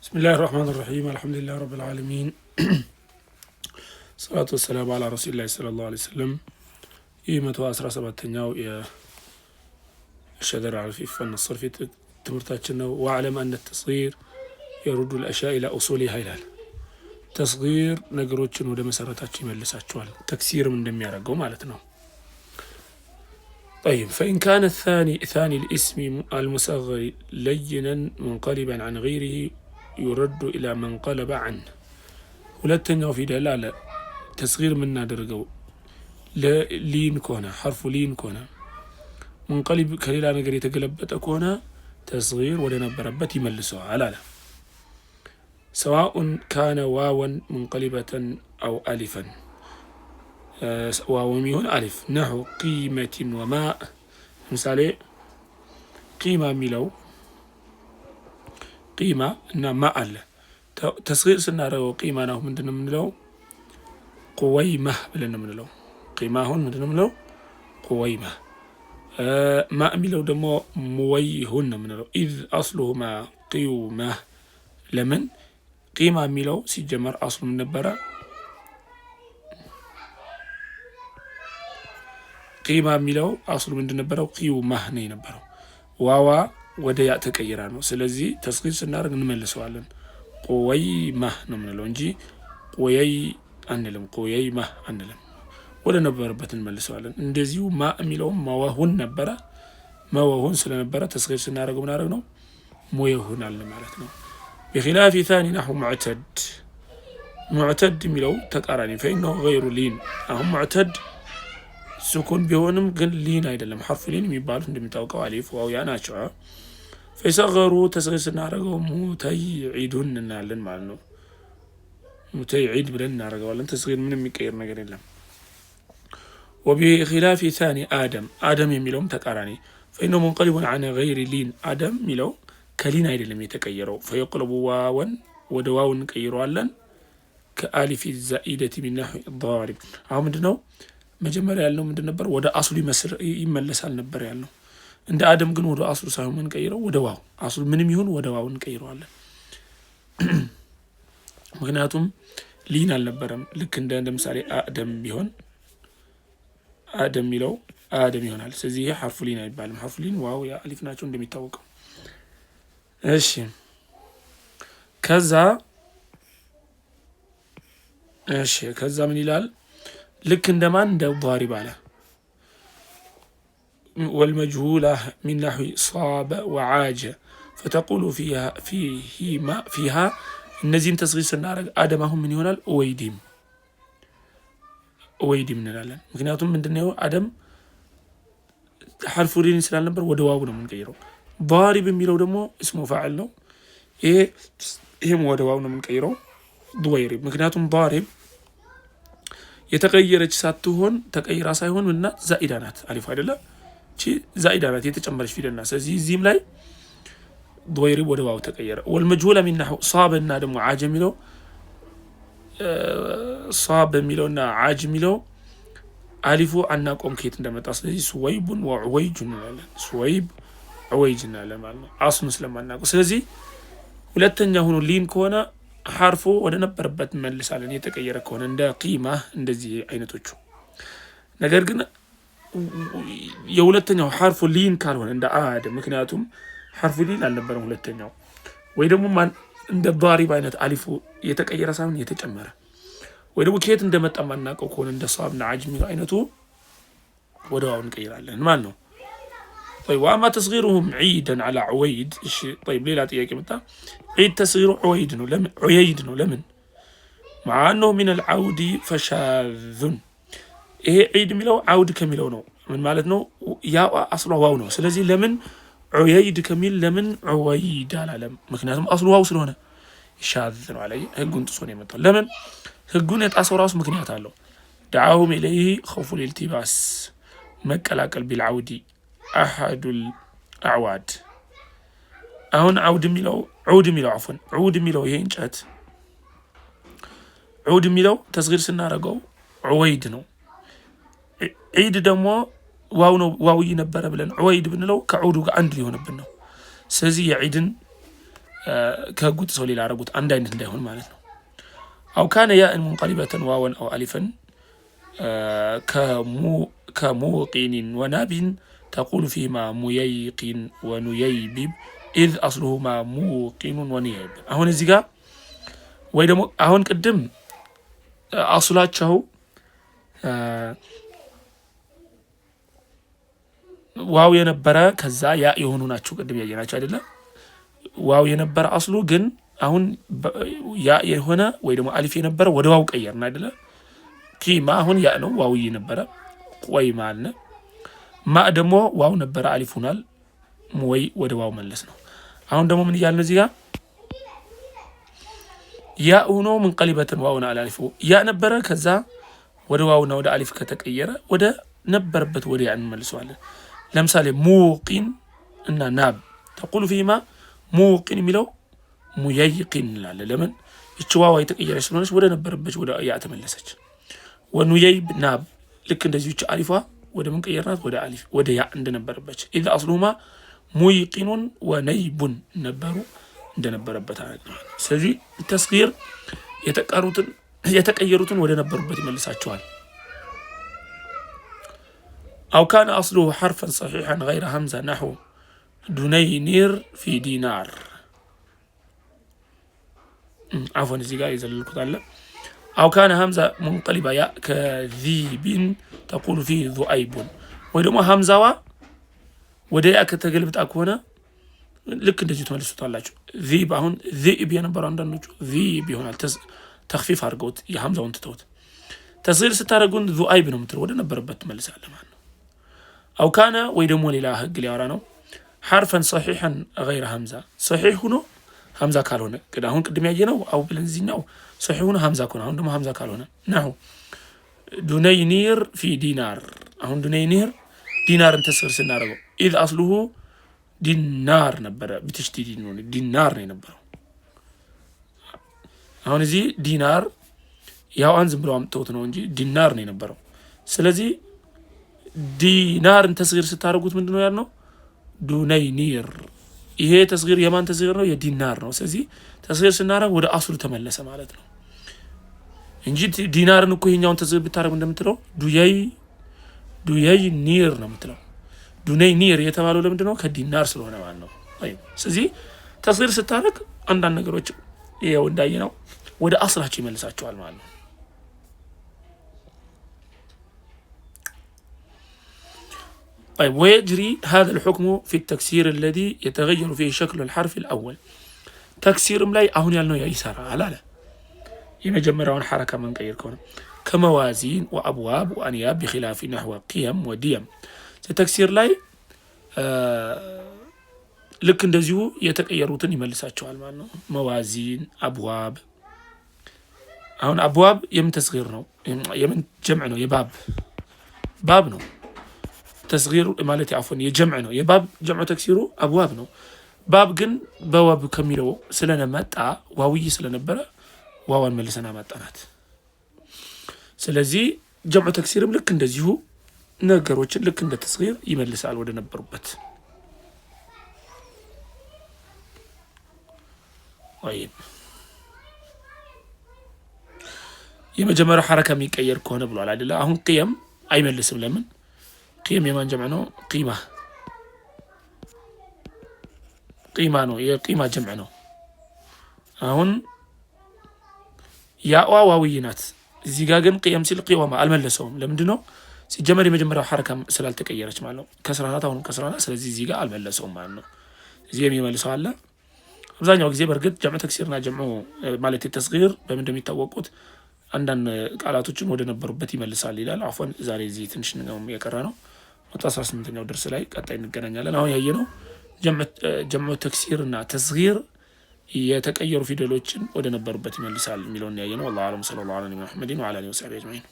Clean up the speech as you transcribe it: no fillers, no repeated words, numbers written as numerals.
بسم الله الرحمن الرحيم الحمد لله رب العالمين الصلاة والسلام على رسول الله صلى الله عليه وسلم يمتوا أسرى سبعتنياو يا الشذر على في فن الصرف تمرتاتنا واعلم أن التصغير يرد الأشياء إلى أصولها هلال تصغير نقروتشن وده مسارتاتش يملساتشوال تكسير من دم يارقو مالتنا. طيب فإن كان ثاني الاسم المصغر لينا منقلبا عن غيره يرد إلى من قلب عنه ولتنيو في دلالة تصغير منا درجو لين كونا حرف لين كونا منقلب كليلا نقري تقلبت كونا تصغير ولا نبربت يملسوها على لا سواء كان واوا منقلبة أو ألفا واو ميون ألف نحو قيمة وماء مثالي قيمة ميلو قيمة إن ماء له تصغير سنارو قيمة نحو من دنا منلو قويمة بلنا منلو قيمة هون من دنا منلو قويمة ماء ميلو دمو مويهن منلو إذ أصلهما قيومة لمن قيمة ميلو سيجمر أصل من نبرة قيمة ميلو أصل من نبرة قيومة نبرة واوا وديا تكيرانو سلازي تصغير سنارق نملسوالن قويمة نمنلو انجي قويي أنلم قويمة أنلم ولا نبربت نملسوالن اندزيو ما ميلو مواهن نبرة مواهن سلا نبرة تصغير سنارق منارقنو مويهن علم مالتنا بخلاف ثاني نحو معتد ميلو تقاراني فإنه غير لين أهم معتد سكون بيونم قل لين أيدلم حرف لين ميبالو እንደሚታወቀው አሊፍ ዋው ያ ናቸው فيصغروا تصغير ስናረገው ሙተይዒዱን እናለን ማለት ነው ሙተይዒድ ብለን እናረጋዋለን تصغير ምንም የሚቀየር ነገር የለም وبخلاف ثاني آدم የሚለውም ተቃራኒ فإنه منقلب عن غير لين آدم ሚለው ከሊን አይደለም የተቀየረው فيقلب واوا ወደ ዋው እንቀይረዋለን كآلف الزائدة من نحو الضارب አሁን ምንድነው መጀመሪያ ያለው ምንድን ነበር ወደ አስሉ ይመለሳል ነበር ያለው እንደ አደም ግን ወደ አስሉ ሳይሆን ምን ቀይረው ወደ ዋው አስሉ ምንም ይሁን ወደ ዋው እንቀይረዋለን ምክንያቱም ሊን አልነበረም ልክ እንደ ምሳሌ አደም ቢሆን አደም ሚለው አደም ይሆናል ስለዚህ ሐርፍ ሊን አይባልም ሐርፍ ሊን ዋው ያ አሊፍ ናቸው እንደሚታወቀው እሺ ከዛ ምን ይላል لك عندما ندو ضارب على والمجهولة من نحو صاب وعاج فتقول فيها النزيم تصغير سنارق آدمهم من يونال أويديم نلالن مكنياتهم من دنيو آدم حرف لين سلال نبر ودواونا من كيرو ضارب ميلو دمو اسمه فاعل نو هم ودواونا من كيرو ضويرب مكنياتهم ضارب የተቀየረች ሳትሆን ተቀይራ ሳይሆን እና ዛኢዳ ናት አሊፍ አይደለ እቺ ዛኢዳ ናት የተጨመረች ፊደል ናት ስለዚህ እዚህም ላይ ضويرب ወደ ዋው ተቀየረ والمجهول من نحو صاب እና ደግሞ عاج የሚለው صاب የሚለውና عاج የሚለው አሊፉ አናቆም ከየት እንደመጣ ስለዚህ سويب وعويج እንላለን سويب عويج እንላለን ማለት ነው አስሉን ስለማናውቀው ስለዚህ ሁለተኛ ሆኖ ሊን ከሆነ ሐርፉ ወደ ነበረበት መልሳለን የተቀየረ ከሆነ እንደ ቂማ እንደዚህ አይነቶቹ ነገር ግን የሁለተኛው ሐርፉ ሊን ካልሆነ እንደ አደም ምክንያቱም ሐርፉ ሊን አልነበረም ሁለተኛው ወይ ደግሞ እንደ ضارب አይነት አሊፉ የተቀየረ ሳይሆን የተጨመረ ወይ ደግሞ ከየት እንደመጣ ማናውቀው ከሆነ እንደ ሷብና አጅሚ አይነቱ ወደ ዋው እንቀይራለን ማለት ነው طيب وأما تصغيرهم عيدا على عويد طيب ليه لا تيجي متى عيد تصغيره عويد لمن مع أنه من العود فشاذ عيد ميلو عود كميلو نو من مالتنا يا أصله واو نو سلزي لمن عويد كميل لمن عويد على لم مكناتهم أصله واو سلونه شاذ عليه هجون تصوني متى لمن هجون يتأثر راس مكنيات له دعاهم إليه خوف الالتباس مكلاكل بالعودي أحد الأعواد هون عود ميلو عفوا عود ميلو ينجات عود ميلو تصغير سنارقو عويد نو عيد دمو واو ينبر بلن عويد بنلو كعودو عند لي هون بنو سزي عيدن ከህጉ ጥሰው ሌላ አረጉት አንድ አይነት እንዳይሆን ማለት ነው። አው ካነ ያእን ሙንቀሊበተን ዋወን አው አሊፈን ከሙቂኒን ወናቢን ተቁሉ ፊማ ሙየይቂን ወኑየይቢብ ኢዝ አስሉሁማ ሙቂኑን ወኑየይብ። አሁን እዚህ ጋር ወይ ደግሞ አሁን ቅድም አስላቸው ዋው የነበረ ከዛ ያ የሆኑ ናቸው። ቅድም ያየናቸው አይደለ? ዋው የነበረ አስሉ ግን አሁን ያ የሆነ ወይ ደግሞ አሊፍ የነበረ ወደ ዋው ቀየርን አይደለ? ቂማ አሁን ያ ነው ዋው የነበረ ቆይ ማልነ ማ ደግሞ ዋው ነበረ አሊፍ ሆናል ወይ ወደ ዋው መለስ ነው። አሁን ደግሞ ምን ይያልን እዚህ ጋር ያ ሆኖ መንቀሊበተን ዋውና አሊፍ ያ ነበረ ከዛ ወደ ዋውና ወደ አሊፍ ከተቀየረ ወደ ነበረበት ወደ ያ እንመልሰዋለን። ለምሳሌ ሙቂን እና ናብ ተቁሉ ፊማ ሙቂን የሚለው ሙየይቂን እንላለን። ለምን እቺ ዋው የተቀየረች ስለሆነች ወደ ነበረበት ወደ ያ ተመለሰች። ወኑየይብ ናብ ልክ እንደዚህ እቺ አሊፏ ወደ ምን ቀየርናት ወደ አሊፍ ወደ ያ እንደነበረበት ኢዛ አስሉማ ሙይቂኑን ወነይቡን ነበሩ እንደነበረበት አረጋግጠናል። ስለዚህ ተስጊር የተቀየሩትን ወደ ነበሩበት ይመልሳቸዋል። أو كان أصله حرفا صحيحا غير همزة نحو دنينير في دينار. عفوا زيقا يزل الكتالة. أو كان همزة منقلبة يا كذيب تقول فيه ذؤيب. ويدوما همزة وديا كتقلبت أكونا لك انت جيت مالسو طالعجو ذيب هون ذئب ينبر عندنا نجو ذيب هون تخفيف هرقوت يا همزة وانت توت تصير ستارقون ذؤيب نمتر ودا نبربت ملس على معنا. أو كان ويدمو لله قل يارانو حرفا صحيحا غير همزة صحيح هنا همزة كالونا كده هون قدم يجينا أو بلنزينا صحيح هنا همزة كنا هون دم همزة كالونا نحو دنينير في دينار هون دنينير دينار انتصر سنارغو إذ أصله دينار نبرة بتشتي دينار نبرة هون زي دينار ያው አንዝም ብለው አምጥተውት ነው እንጂ ዲናር ነው የነበረው። ስለዚህ ዲናርን ተስጊር ስታደርጉት ምንድነው ያልነው? ዱነይኒር። ይሄ ተስጊር የማን ተስጊር ነው? የዲናር ነው። ስለዚህ ተስጊር ስናደርግ ወደ አስሉ ተመለሰ ማለት ነው እንጂ ዲናርን እኮ ይሄኛውን ተስጊር ብታደርግ እንደምትለው ዱየይ ኒር ነው የምትለው። ዱነይ ኒር የተባለው ለምንድን ነው? ከዲናር ስለሆነ ማለት ነው። ስለዚህ ተስጊር ስታደርግ አንዳንድ ነገሮች ይሄው እንዳየነው ወደ አስላቸው ይመልሳቸዋል ማለት ነው። طيب ويجري هذا الحكم في التكسير الذي يتغير فيه شكل الحرف الأول. تكسير ملاي أهون يالنو يا إسارة لا يمجمرون حركة من غير كونه كموازين وأبواب وأنياب بخلاف نحو قيم وديم. تكسير لاي ልክ እንደዚሁ የተቀየሩትን ይመልሳቸዋል ማለት ነው። መዋዚን አብዋብ አሁን አብዋብ የምን ተስጊር ነው? የምን ጀምዕ ነው? የባብ ባብ ነው ተስጊር ማለት ያፈን የጀምዕ ነው። የባብ ጀምዕ ተክሲሩ አብዋብ ነው። ባብ ግን በዋብ ከሚለው ስለነመጣ ዋውይ ስለነበረ ዋዋን መልሰና ማጣናት። ስለዚህ ጀምዕ ተክሲርም ልክ እንደዚሁ ነገሮችን ልክ እንደ ተስጊር ይመልሳል ወደ ነበሩበት። طيب የመጀመሪያው ሐረካ የሚቀየር ከሆነ ብሏል አይደለ? አሁን ቂየም አይመልስም። ለምን? ቂየም የማን ጀምዕ ነው? ቂማ ነው። የቂማ ጀምዕ ነው። አሁን ያዋ ዋውይ ናት። እዚህ ጋር ግን ቂየም ሲል ቂዋማ አልመለሰውም። ለምንድን ነው? ሲጀመር የመጀመሪያው ሐረካ ስላልተቀየረች ማለት ነው። ከስራናት አሁንም ከስራና ስለዚህ እዚህ ጋር አልመለሰውም ማለት ነው። እዚህ የሚመልሰው አለ። አብዛኛው ጊዜ በርግጥ ጀምዕ ተክሲርና ጀምዕ ማለት ተስጊር በምን እንደሚታወቁት አንዳንድ ቃላቶችን ወደ ነበሩበት ይመልሳል ይላል። አፎን ዛሬ እዚህ ትንሽ ነው የቀረ ነው። 18ኛው ድርስ ላይ ቀጣይ እንገናኛለን። አሁን ያየነው ጀምዕ ተክሲርና ተስጊር የተቀየሩ ፊደሎችን ወደ ነበሩበት ይመልሳል የሚለውን ያየነው። والله اعلم صلى الله على محمد وعلى اله وصحبه اجمعين